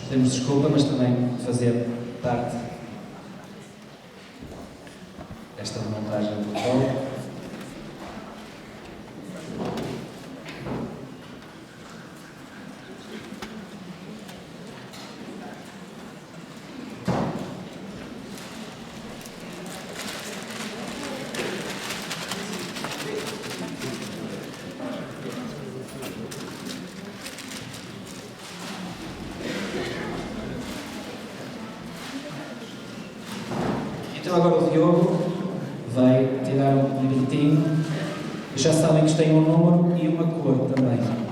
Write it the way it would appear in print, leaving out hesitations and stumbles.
pedimos desculpa, mas também fazer parte desta montagem do palco. Então agora o Diogo vai tirar um bilhetinho. Já sabem que isto tem um número e uma cor também.